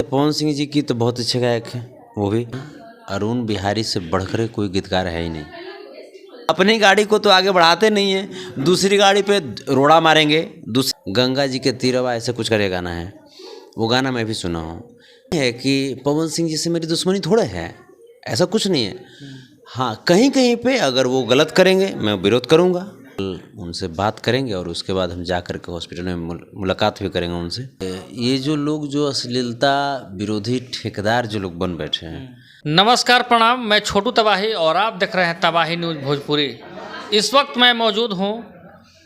पवन सिंह जी की तो बहुत अच्छे गायक हैं, वो भी अरुण बिहारी से बढ़कर कोई गीतकार है ही नहीं। अपनी गाड़ी को तो आगे बढ़ाते नहीं है, दूसरी गाड़ी पे रोड़ा मारेंगे। गंगा जी के तीरवा ऐसे कुछ करे गाना है, वो गाना मैं भी सुना हूँ। है कि पवन सिंह जी से मेरी दुश्मनी थोड़े है, ऐसा कुछ नहीं है। हाँ, कहीं कहीं पे अगर वो गलत करेंगे मैं विरोध करूँगा, उनसे बात करेंगे और उसके बाद हम जा कर के हॉस्पिटल में मुलाकात भी करेंगे उनसे। ये जो लोग जो अश्लीलता विरोधी ठेकेदार जो लोग बन बैठे हैं। नमस्कार, प्रणाम। मैं छोटू तबाही और आप देख रहे हैं तबाही न्यूज़ भोजपुरी। इस वक्त मैं मौजूद हूँ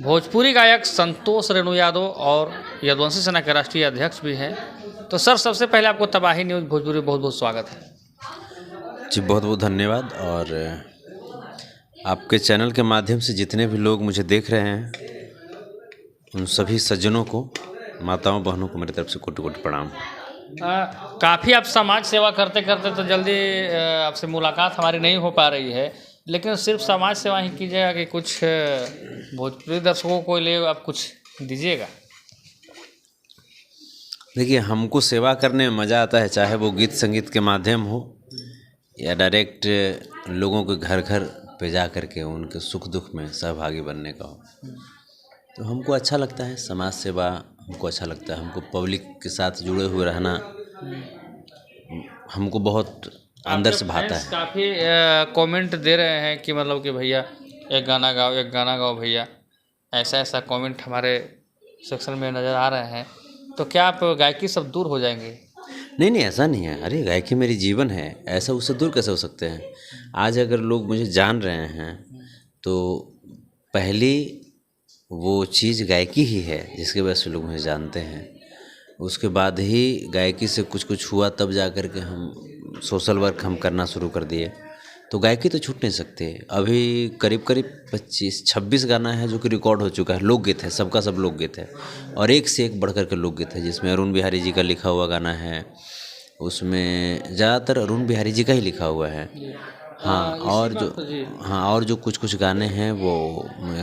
भोजपुरी गायक संतोष रेणु यादव और यदुवंशी सेना के राष्ट्रीय अध्यक्ष भी हैं। तो सर, सबसे पहले आपको तबाही न्यूज़ भोजपुरी बहुत बहुत स्वागत है जी। बहुत बहुत धन्यवाद। और आपके चैनल के माध्यम से जितने भी लोग मुझे देख रहे हैं उन सभी सज्जनों को, माताओं बहनों को मेरी तरफ से कोटि कोटि प्रणाम। काफ़ी आप समाज सेवा करते करते तो जल्दी आपसे मुलाकात हमारी नहीं हो पा रही है, लेकिन सिर्फ समाज सेवा ही कीजिएगा कि कुछ भोजपुरी दर्शकों को लिए आप कुछ दीजिएगा। देखिए, हमको सेवा करने में मज़ा आता है, चाहे वो गीत संगीत के माध्यम हो या डायरेक्ट लोगों के घर घर पे जा कर के उनके सुख दुख में सहभागी बनने का हो। तो हमको अच्छा लगता है, समाज सेवा हमको अच्छा लगता है। हमको पब्लिक के साथ जुड़े हुए रहना हमको बहुत अंदर से भाता है। काफ़ी कमेंट दे रहे हैं कि मतलब कि भैया एक गाना गाओ भैया, ऐसा ऐसा कमेंट हमारे सेक्शन में नज़र आ रहे हैं। तो क्या आप गायकी सब दूर हो जाएंगे? नहीं, ऐसा नहीं है। अरे, गायकी मेरी जीवन है, ऐसा उससे दूर कैसे हो सकते हैं। आज अगर लोग मुझे जान रहे हैं तो पहली वो चीज़ गायकी ही है जिसके वजह से लोग मुझे जानते हैं। उसके बाद ही गायकी से कुछ हुआ, तब जा कर के हम सोशल वर्क हम करना शुरू कर दिए। तो गायकी तो छूट नहीं सकते। अभी करीब 25-26 गाना है जो कि रिकॉर्ड हो चुका है। लोकगीत है, सबका सब लोकगीत है और एक से एक बढ़कर के लोकगीत है, जिसमें अरुण बिहारी जी का लिखा हुआ गाना है। उसमें ज़्यादातर अरुण बिहारी जी का ही लिखा हुआ है। हाँ, और जो कुछ गाने हैं वो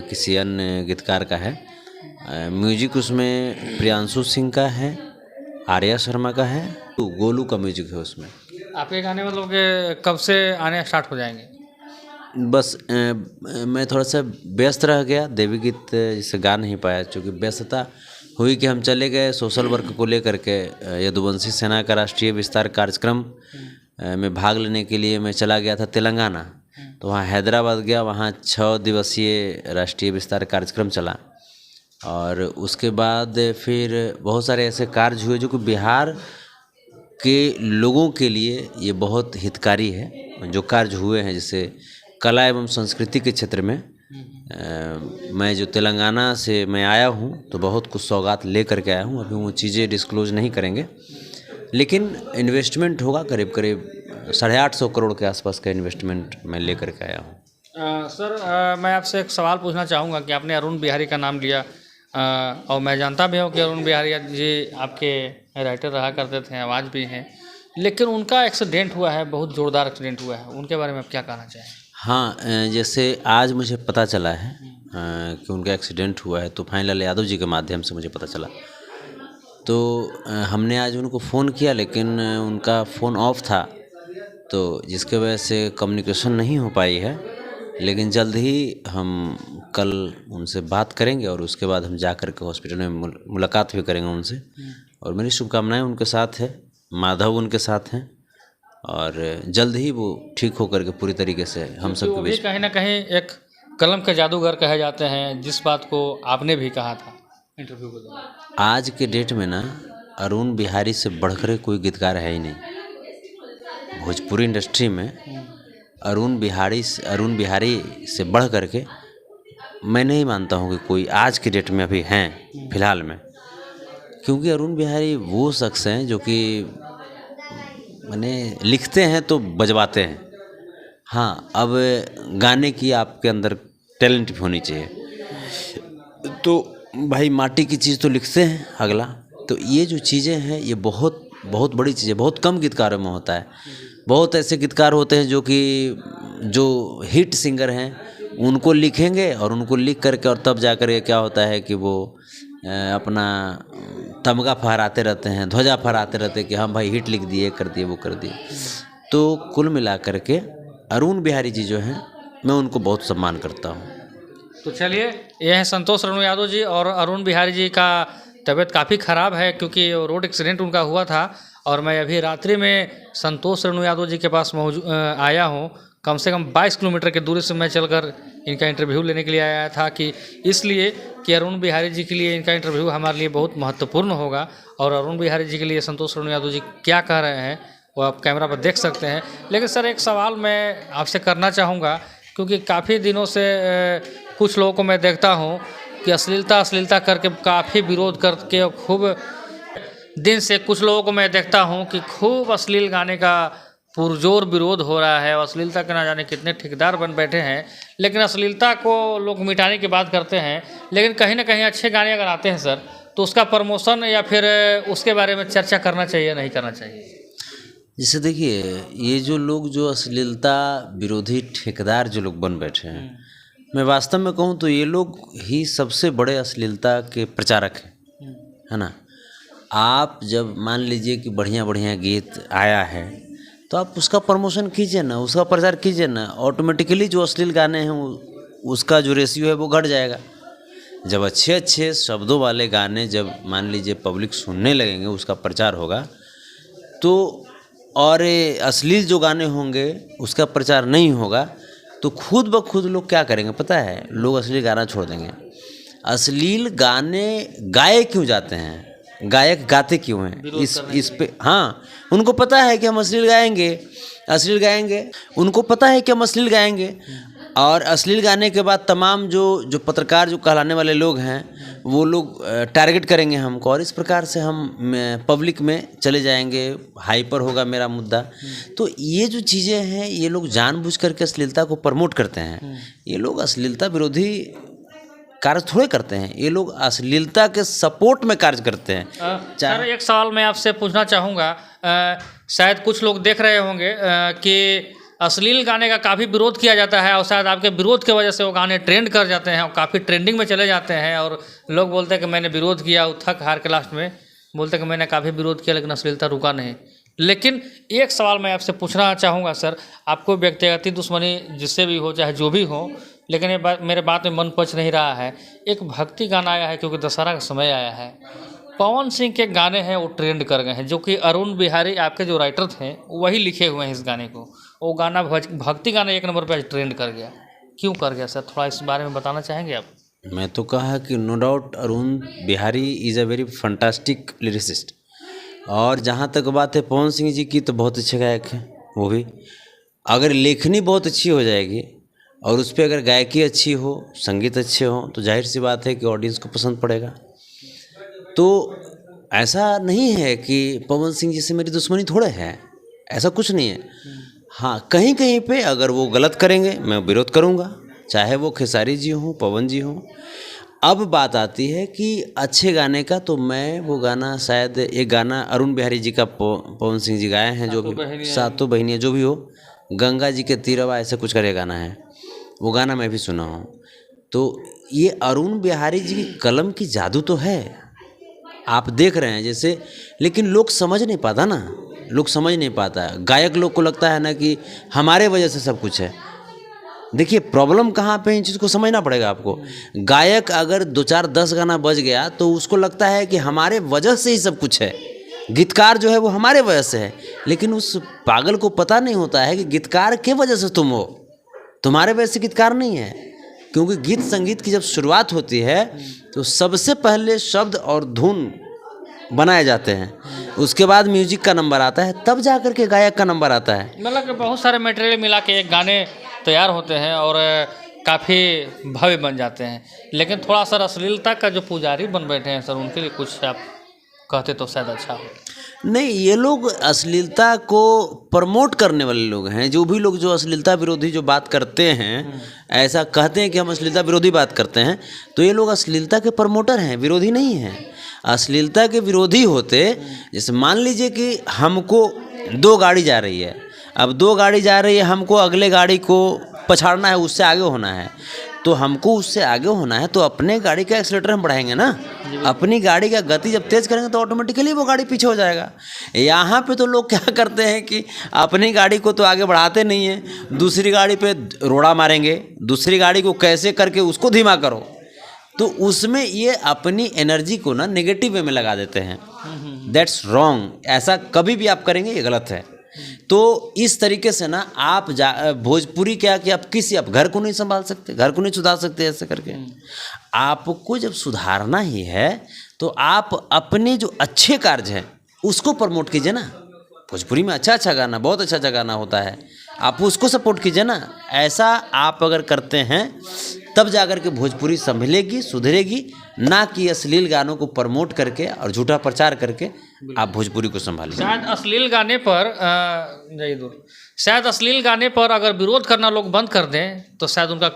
किसी अन्य गीतकार का है। म्यूजिक उसमें प्रियांशु सिंह का है, आर्या शर्मा का है, तो गोलू का म्यूजिक है उसमें। आपके गाने मतलब कि कब से आने स्टार्ट हो जाएंगे? बस मैं थोड़ा सा व्यस्त रह गया, देवी गीत जिसे गा नहीं पाया, क्योंकि व्यस्तता हुई कि हम चले गए सोशल वर्क को लेकर के। यदुवंशी सेना का राष्ट्रीय विस्तार कार्यक्रम में भाग लेने के लिए मैं चला गया था तेलंगाना। तो वहाँ हैदराबाद गया, वहाँ 6 दिवसीय राष्ट्रीय विस्तार कार्यक्रम चला। और उसके बाद फिर बहुत सारे ऐसे कार्य हुए जो कि बिहार के लोगों के लिए ये बहुत हितकारी है। जो कार्य हुए हैं, जैसे कला एवं संस्कृति के क्षेत्र में मैं जो तेलंगाना से मैं आया हूँ तो बहुत कुछ सौगात ले करके आया हूँ। अभी वो चीज़ें डिस्क्लोज नहीं करेंगे, लेकिन इन्वेस्टमेंट होगा करीब 850 करोड़ के आसपास का इन्वेस्टमेंट मैं ले करके आया हूँ। सर, मैं आपसे एक सवाल पूछना चाहूँगा कि आपने अरुण बिहारी का नाम लिया, और मैं जानता भी हूँ कि अरुण बिहारी जी आपके राइटर रहा करते थे, आवाज़ भी हैं, लेकिन उनका एक्सीडेंट हुआ है, बहुत ज़ोरदार एक्सीडेंट हुआ है। उनके बारे में आप क्या कहना चाहें? हाँ, जैसे आज मुझे पता चला है कि उनका एक्सीडेंट हुआ है, तूफान लाल यादव जी के माध्यम से मुझे पता चला। तो हमने आज उनको फ़ोन किया, लेकिन उनका फ़ोन ऑफ था, तो जिसके वजह से कम्युनिकेशन नहीं हो पाई है। लेकिन जल्द ही हम कल उनसे बात करेंगे और उसके बाद हम जा कर के हॉस्पिटल में मुलाकात भी करेंगे उनसे। और मेरी शुभकामनाएं उनके साथ है, माधव उनके साथ हैं, और जल्द ही वो ठीक होकर के पूरी तरीके से हम सब के बीच। कहीं ना कहीं एक कलम के जादूगर कहे जाते हैं, जिस बात को आपने भी कहा था इंटरव्यू के दौरान। आज के डेट में ना अरुण बिहारी से बढ़कर कोई गीतकार है ही नहीं भोजपुरी इंडस्ट्री में। अरुण बिहारी से बढ़ कर के मैं नहीं मानता हूँ कि कोई आज के डेट में अभी हैं फिलहाल में। क्योंकि अरुण बिहारी वो शख्स हैं जो कि माने लिखते हैं तो बजवाते हैं। हाँ, अब गाने की आपके अंदर टैलेंट भी होनी चाहिए। तो भाई माटी की चीज़ तो लिखते हैं अगला। तो ये जो चीज़ें हैं ये बहुत बहुत बड़ी चीज़ है, बहुत कम गीतकारों में होता है। बहुत ऐसे गीतकार होते हैं जो हिट सिंगर हैं, उनको लिखेंगे और उनको लिख करके और तब जा कर के क्या होता है कि वो अपना तमगा फहराते रहते हैं, ध्वजा फहराते रहते हैं कि हम भाई हिट लिख दिए, कर दिए, वो कर दिए। तो कुल मिला करके अरुण बिहारी जी जो हैं, मैं उनको बहुत सम्मान करता हूँ। तो चलिए, ये हैं संतोष रेणु यादव जी। और अरुण बिहारी जी का तबीयत काफ़ी ख़राब है क्योंकि रोड एक्सीडेंट उनका हुआ था। और मैं अभी रात्रि में संतोष रेणु यादव जी के पास आया हूँ। कम से कम 22 किलोमीटर की दूरी से मैं चलकर इनका इंटरव्यू लेने के लिए आया था, कि इसलिए कि अरुण बिहारी जी के लिए इनका इंटरव्यू हमारे लिए बहुत महत्वपूर्ण होगा। और अरुण बिहारी जी के लिए संतोष रेणु यादव जी क्या कह रहे हैं वो आप कैमरा पर देख सकते हैं। लेकिन सर, एक सवाल मैं आपसे करना चाहूँगा, क्योंकि काफ़ी दिनों से कुछ लोगों को मैं देखता हूँ कि अश्लीलता करके काफ़ी विरोध करके, खूब दिन से कुछ लोगों को मैं देखता हूँ कि खूब अश्लील गाने का पुरजोर विरोध हो रहा है। और अश्लीलता के ना जाने कितने ठेकेदार बन बैठे हैं, लेकिन अश्लीलता को लोग मिटाने की बात करते हैं। लेकिन कहीं ना कहीं अच्छे गाने अगर आते हैं सर, तो उसका प्रमोशन या फिर उसके बारे में चर्चा करना चाहिए, नहीं करना चाहिए? जैसे देखिए, ये जो लोग जो अश्लीलता विरोधी ठेकेदार जो लोग बन बैठे हैं, मैं वास्तव में कहूँ तो ये लोग ही सबसे बड़े अश्लीलता के प्रचारक हैं, है ना। आप जब मान लीजिए कि बढ़िया बढ़िया गीत आया है तो आप उसका प्रमोशन कीजिए ना, उसका प्रचार कीजिए ना। ऑटोमेटिकली जो अश्लील गाने हैं उसका जो रेशियो है वो घट जाएगा। जब अच्छे अच्छे शब्दों वाले गाने जब मान लीजिए पब्लिक सुनने लगेंगे, उसका प्रचार होगा तो, और अश्लील जो गाने होंगे उसका प्रचार नहीं होगा, तो खुद ब खुद लोग क्या करेंगे पता है? लोग अश्लील गाना छोड़ देंगे। अश्लील गाने गाए क्यों जाते हैं? गायक गाते क्यों हैं? इस पे हाँ, उनको पता है कि हम अश्लील गाएंगे, उनको पता है कि हम अश्लील गाएंगे। और अश्लील गाने के बाद तमाम जो पत्रकार जो कहलाने वाले लोग हैं, वो लोग टारगेट करेंगे हमको, और इस प्रकार से हम पब्लिक में चले जाएंगे, हाइपर होगा मेरा मुद्दा। तो ये जो चीज़ें हैं, ये लोग जानबूझ करके अश्लीलता को प्रमोट करते हैं। ये लोग अश्लीलता विरोधी कार्य थोड़े करते हैं, ये लोग अश्लीलता के सपोर्ट में कार्य करते हैं। सर, एक सवाल मैं आपसे पूछना चाहूँगा। शायद कुछ लोग देख रहे होंगे कि अश्लील गाने का काफ़ी विरोध किया जाता है, और शायद आपके विरोध की वजह से वो गाने ट्रेंड कर जाते हैं और काफ़ी ट्रेंडिंग में चले जाते हैं। और लोग बोलते हैं कि मैंने विरोध किया, थक हार के लास्ट में बोलते हैं कि मैंने काफ़ी विरोध किया लेकिन अश्लीलता रुका नहीं। लेकिन एक सवाल मैं आपसे पूछना चाहूँगा सर, आपको व्यक्तिगत दुश्मनी जिससे भी हो, चाहे जो भी हो, लेकिन ये मेरे बात में मन पच नहीं रहा है। एक भक्ति गाना आया है क्योंकि दशहरा का समय आया है, पवन सिंह के गाने हैं वो ट्रेंड कर गए हैं, जो कि अरुण बिहारी आपके जो राइटर थे वही लिखे हुए हैं इस गाने को। वो गाना भक्ति गाना 1 नंबर पर ट्रेंड कर गया, क्यों कर गया सर? थोड़ा इस बारे में बताना चाहेंगे आप? मैं तो कहा कि no doubt Arun Bihari is a very fantastic lyricist. और जहाँ तक बात है पवन सिंह जी की, तो बहुत अच्छे गायक हैं वो भी। अगर लेखनी बहुत अच्छी हो जाएगी और उस पर अगर गायकी अच्छी हो, संगीत अच्छे हो, तो जाहिर सी बात है कि ऑडियंस को पसंद पड़ेगा। तो ऐसा नहीं है कि पवन सिंह जी से मेरी दुश्मनी थोड़े है, ऐसा कुछ नहीं है। हाँ, कहीं कहीं पे अगर वो गलत करेंगे मैं विरोध करूँगा, चाहे वो खेसारी जी हों, पवन जी हों। अब बात आती है कि अच्छे गाने का, तो मैं वो गाना, शायद एक गाना अरुण बिहारी जी का पवन सिंह जी गाए हैं, जो भी सातों बहनियाँ जो भी हो, गंगा जी के तीरवा ऐसे कुछ करे गाना है, वो गाना मैं भी सुना हूँ। तो ये अरुण बिहारी जी की कलम की जादू तो है, आप देख रहे हैं जैसे, लेकिन लोग समझ नहीं पाता ना, लोग समझ नहीं पाता। गायक लोग को लगता है ना कि हमारे वजह से सब कुछ है। देखिए प्रॉब्लम कहाँ पे, इन चीज़ को समझना पड़ेगा आपको। गायक अगर 2 4 10 गाना बज गया तो उसको लगता है कि हमारे वजह से ही सब कुछ है, गीतकार जो है वो हमारे वजह से है। लेकिन उस पागल को पता नहीं होता है कि गीतकार के वजह से तुम हो, तुम्हारे वजह से गीतकार नहीं है। क्योंकि गीत संगीत की जब शुरुआत होती है तो सबसे पहले शब्द और धुन बनाए जाते हैं, उसके बाद म्यूजिक का नंबर आता है, तब जा कर के गायक का नंबर आता है। मतलब कि बहुत सारे मटेरियल मिला के एक गाने तैयार होते हैं और काफ़ी भव्य बन जाते हैं। लेकिन थोड़ा सा अश्लीलता का जो पुजारी बन बैठे हैं सर, उनके लिए कुछ आप कहते तो शायद अच्छा हो। नहीं, ये लोग अश्लीलता को प्रमोट करने वाले लोग हैं। जो भी लोग जो अश्लीलता विरोधी जो बात करते हैं, ऐसा कहते हैं कि हम अश्लीलता विरोधी बात करते हैं, तो ये लोग अश्लीलता के प्रमोटर हैं, विरोधी नहीं हैं। अश्लीलता के विरोधी होते, जैसे मान लीजिए कि हमको 2 गाड़ी जा रही है, अब 2 गाड़ी जा रही है, हमको अगले गाड़ी को पछाड़ना है, उससे आगे होना है, तो हमको उससे आगे होना है तो अपने गाड़ी का एक्सीलेटर हम बढ़ाएंगे ना। अपनी गाड़ी का गति जब तेज़ करेंगे तो ऑटोमेटिकली वो गाड़ी पीछे हो जाएगा। यहाँ पे तो लोग क्या करते हैं कि अपनी गाड़ी को तो आगे बढ़ाते नहीं हैं, दूसरी गाड़ी पे रोड़ा मारेंगे, दूसरी गाड़ी को कैसे करके उसको धीमा करो, तो उसमें ये अपनी एनर्जी को ना नेगेटिव वे में लगा देते हैं। That's wrong. ऐसा कभी भी आप करेंगे ये गलत है। तो इस तरीके से ना आप भोजपुरी क्या कि आप घर को नहीं संभाल सकते, घर को नहीं सुधार सकते ऐसे करके। आपको जब सुधारना ही है तो आप अपने जो अच्छे कार्य हैं उसको प्रमोट कीजिए ना। भोजपुरी में अच्छा गाना, बहुत अच्छा गाना होता है, आप उसको सपोर्ट कीजिए ना। ऐसा आप अगर करते हैं तब जाकर के भोजपुरी संभलेगी, सुधरेगी, ना कि अश्लील गानों को प्रमोट करके और झूठा प्रचार करके आप भोजपुरी को संभालें। शायद अश्लील गाने पर शायद अश्लील गाने पर अगर विरोध करना लोग बंद कर दें तो शायद उनका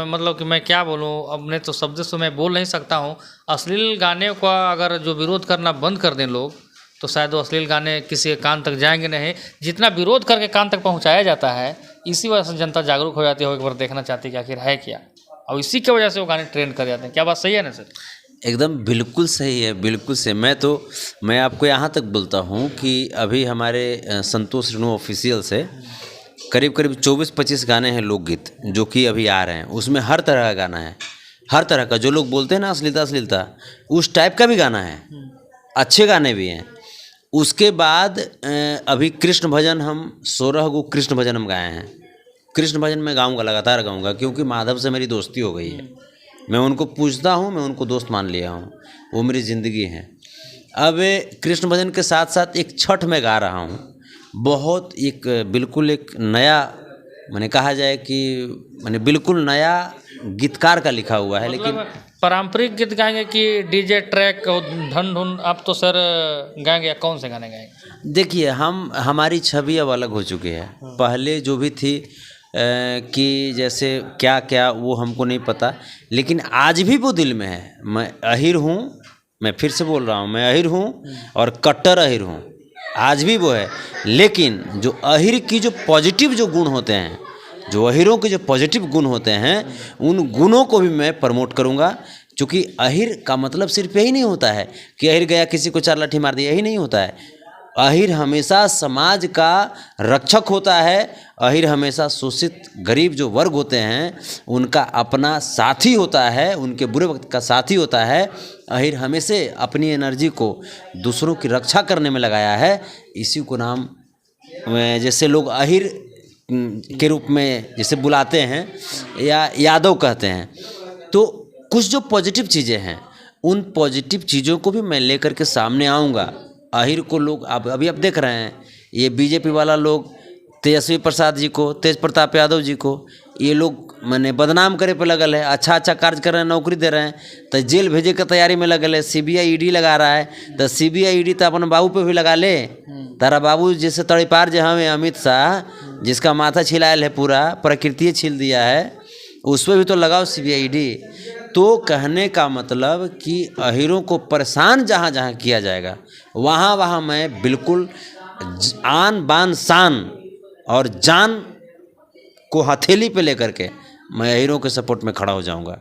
मतलब कि मैं क्या बोलूं, अपने तो शब्द से मैं बोल नहीं सकता हूं। अश्लील गाने का अगर जो विरोध करना बंद कर दें लोग तो शायद वो अश्लील गाने किसी के कान तक जाएंगे नहीं। जितना विरोध करके कान तक पहुंचाया जाता है इसी वजह से जनता जागरूक हो जाती है, एक बार देखना चाहती है कि आखिर है क्या, और इसी की वजह से वो गाने ट्रेंड कर जाते हैं। क्या बात सही है ना सर? एकदम बिल्कुल सही है, बिल्कुल सही। मैं आपको यहाँ तक बोलता हूँ कि अभी हमारे संतोष रेणु ऑफिशियल से करीब 24-25 गाने हैं लोकगीत जो कि अभी आ रहे हैं। उसमें हर तरह का गाना है, हर तरह का। जो लोग बोलते हैं ना अश्लीलता उस टाइप का भी गाना है, अच्छे गाने भी हैं। उसके बाद अभी कृष्ण भजन हम 16 गो कृष्ण भजन हम गाए हैं। कृष्ण भजन मैं गाऊंगा, लगातार गाऊंगा, क्योंकि माधव से मेरी दोस्ती हो गई है। मैं उनको पूछता हूँ, मैं उनको दोस्त मान लिया हूँ, वो मेरी ज़िंदगी है। अब कृष्ण भजन के साथ साथ एक छठ में गा रहा हूँ, बहुत बिल्कुल एक नया, मैंने कहा जाए कि मैंने बिल्कुल नया गीतकार का लिखा हुआ है। लेकिन पारंपरिक गीत गाएंगे कि डीजे ट्रैक और धन धुन आप तो सर गाएंगे या कौन से गाने गाएंगे? देखिए, हमारी छवि अब अलग हो चुकी है। पहले जो भी थी कि जैसे क्या क्या वो हमको नहीं पता, लेकिन आज भी वो दिल में है। मैं अहिर हूँ, मैं फिर से बोल रहा हूँ, मैं अहिर हूँ और कट्टर अहिर हूँ, आज भी वो है। लेकिन जो अहिर की जो पॉजिटिव जो गुण होते हैं, जो अहिरों के जो पॉजिटिव गुण होते हैं, उन गुणों को भी मैं प्रमोट करूँगा। क्योंकि अहिर का मतलब सिर्फ यही नहीं होता है कि अहिर गया किसी को 4 लाठी मार दिया, यही नहीं होता है। अहिर हमेशा समाज का रक्षक होता है। अहिर हमेशा शोषित गरीब जो वर्ग होते हैं उनका अपना साथी होता है, उनके बुरे वक्त का साथी होता है। अहिर हमेशा अपनी एनर्जी को दूसरों की रक्षा करने में लगाया है। इसी को नाम जैसे लोग अहिर के रूप में जैसे बुलाते हैं या यादव कहते हैं। तो कुछ जो पॉजिटिव चीज़ें हैं उन पॉजिटिव चीज़ों को भी मैं लेकर के सामने आऊँगा। अहिर को लोग अभी आप देख रहे हैं, ये बीजेपी वाला लोग तेजस्वी प्रसाद जी को, तेज प्रताप यादव जी को, ये लोग मैंने बदनाम करे पे लगल है। अच्छा कार्य कर रहे हैं, नौकरी दे रहे हैं, तो जेल भेजे की तैयारी में लगल है। CBI ED लगा रहा है, तो CBI ED तो अपने बाबू पे भी लगा ले। तारा बाबू जैसे तड़ीपार जो हमें अमित शाह, जिसका माथा छिलायल है, पूरा प्रकृति छील दिया है, उस पर भी तो लगाओ CBI ED। तो कहने का मतलब कि अहिरों को परेशान जहाँ जहाँ किया जाएगा वहाँ वहाँ मैं बिल्कुल आन बान शान और जान को हथेली पे लेकर के मैं अहिरों के सपोर्ट में खड़ा हो जाऊंगा।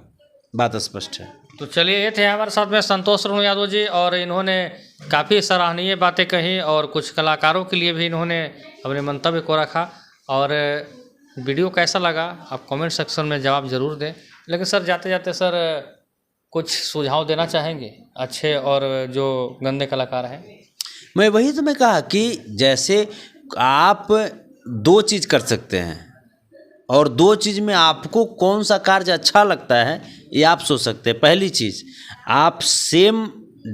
बात स्पष्ट है। तो चलिए, ये थे हमारे साथ में संतोष रेणु यादव जी, और इन्होंने काफ़ी सराहनीय बातें कही और कुछ कलाकारों के लिए भी इन्होंने अपने मंतव्य को रखा। और वीडियो कैसा लगा आप कमेंट सेक्शन में जवाब ज़रूर दें। लेकिन सर जाते जाते सर कुछ सुझाव देना चाहेंगे अच्छे और जो गंदे कलाकार हैं? मैं कहा कि जैसे आप 2 चीज़ कर सकते हैं और 2 चीज़ में आपको कौन सा कार्य अच्छा लगता है ये आप सोच सकते हैं। पहली चीज़, आप सेम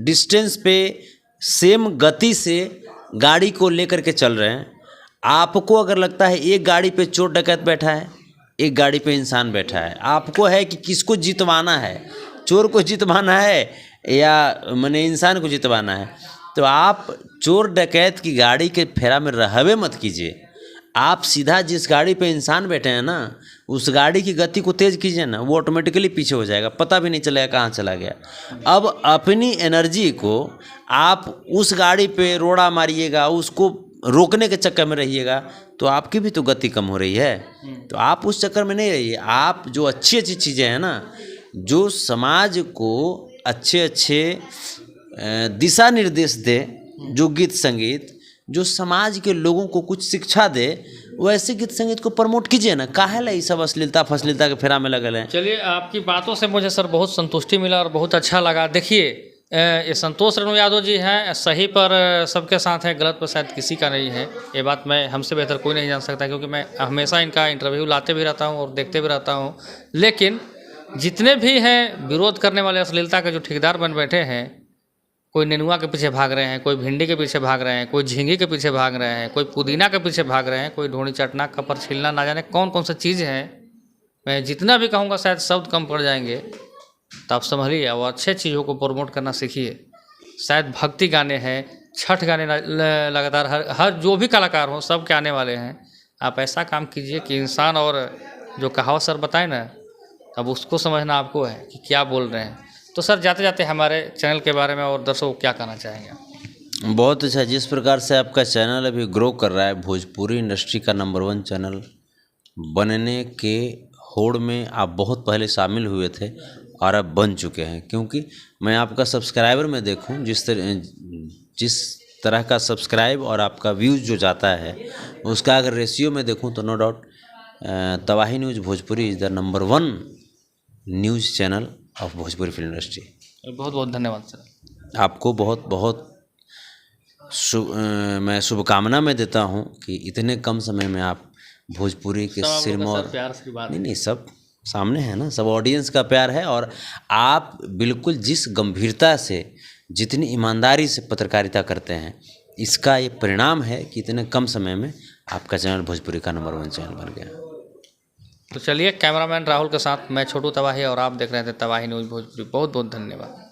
डिस्टेंस पे सेम गति से गाड़ी को लेकर के चल रहे हैं। आपको अगर लगता है एक गाड़ी पे चोर डकैत बैठा है, एक गाड़ी पे इंसान बैठा है, आपको है कि किसको जितवाना है, चोर को जितवाना है या मैंने इंसान को जितवाना है, तो आप चोर डकैत की गाड़ी के फेरा में रहवे मत कीजिए। आप सीधा जिस गाड़ी पे इंसान बैठे हैं ना, उस गाड़ी की गति को तेज़ कीजिए ना, वो ऑटोमेटिकली पीछे हो जाएगा, पता भी नहीं चलेगा कहाँ चला गया। अब अपनी एनर्जी को आप उस गाड़ी पे रोड़ा मारिएगा, उसको रोकने के चक्कर में रहिएगा तो आपकी भी तो गति कम हो रही है। तो आप उस चक्कर में नहीं रहिए। आप जो अच्छी अच्छी चीज़ें हैं ना, जो समाज को अच्छे अच्छे दिशा निर्देश दे, जो गीत संगीत जो समाज के लोगों को कुछ शिक्षा दे, वैसे गीत संगीत को प्रमोट कीजिए ना। काहे ला ये सब अश्लीलता फश्लीलता के फेरा में लगल है। चलिए, आपकी बातों से मुझे सर बहुत संतुष्टि मिला और बहुत अच्छा लगा। देखिए, ये संतोष रेणु यादव जी हैं, सही पर सबके साथ हैं, गलत पर शायद किसी का नहीं है। ये बात मैं हमसे बेहतर कोई नहीं जान सकता, क्योंकि मैं हमेशा इनका इंटरव्यू लाते भी रहता हूँ और देखते भी रहता हूँ। लेकिन जितने भी हैं विरोध करने वाले, अश्लीलता के जो ठेकेदार बन बैठे हैं, कोई नेनुआ के पीछे भाग रहे हैं, कोई भिंडी के पीछे भाग रहे हैं, कोई झींगी के पीछे भाग रहे हैं, कोई पुदीना के पीछे भाग रहे हैं, कोई ढोनी चटना कपर छिलना, ना जाने कौन कौन सी चीज़ है। मैं जितना भी कहूँगा शायद शब्द कम पड़ जाएंगे, तो आप संभलिए और अच्छे चीज़ों को प्रमोट करना सीखिए। शायद भक्ति गाने हैं, छठ गाने लगातार हर जो भी कलाकार हो सब के आने वाले हैं। आप ऐसा काम कीजिए कि इंसान, और जो कहावत सर बताए ना, अब उसको समझना आपको है कि क्या बोल रहे हैं। तो सर, जाते जाते हमारे चैनल के बारे में और दर्शकों को क्या कहना चाहेंगे? बहुत अच्छा, जिस प्रकार से आपका चैनल अभी ग्रो कर रहा है, भोजपुरी इंडस्ट्री का नंबर 1 चैनल बनने के होड़ में आप बहुत पहले शामिल हुए थे और अब बन चुके हैं। क्योंकि मैं आपका सब्सक्राइबर में देखूं, जिस तरह का सब्सक्राइब और आपका व्यूज़ जो जाता है, उसका अगर रेशियो में देखूं तो नो डाउट तबाही news Bhojpuri is the number 1 news channel of Bhojpuri film industry. बहुत बहुत धन्यवाद सर। आपको बहुत बहुत मैं शुभकामना में देता हूं कि इतने कम समय में आप भोजपुरी के सिरमौर, प्यार की बात नहीं सब सामने है ना, सब ऑडियंस का प्यार है। और आप बिल्कुल जिस गंभीरता से, जितनी ईमानदारी से पत्रकारिता करते हैं, इसका ये परिणाम है कि इतने कम समय में आपका चैनल भोजपुरी का नंबर 1 चैनल बन गया। तो चलिए, कैमरामैन राहुल के साथ मैं छोटू तबाही और आप देख रहे थे तबाही न्यूज़ भोजपुरी। बहुत बहुत धन्यवाद।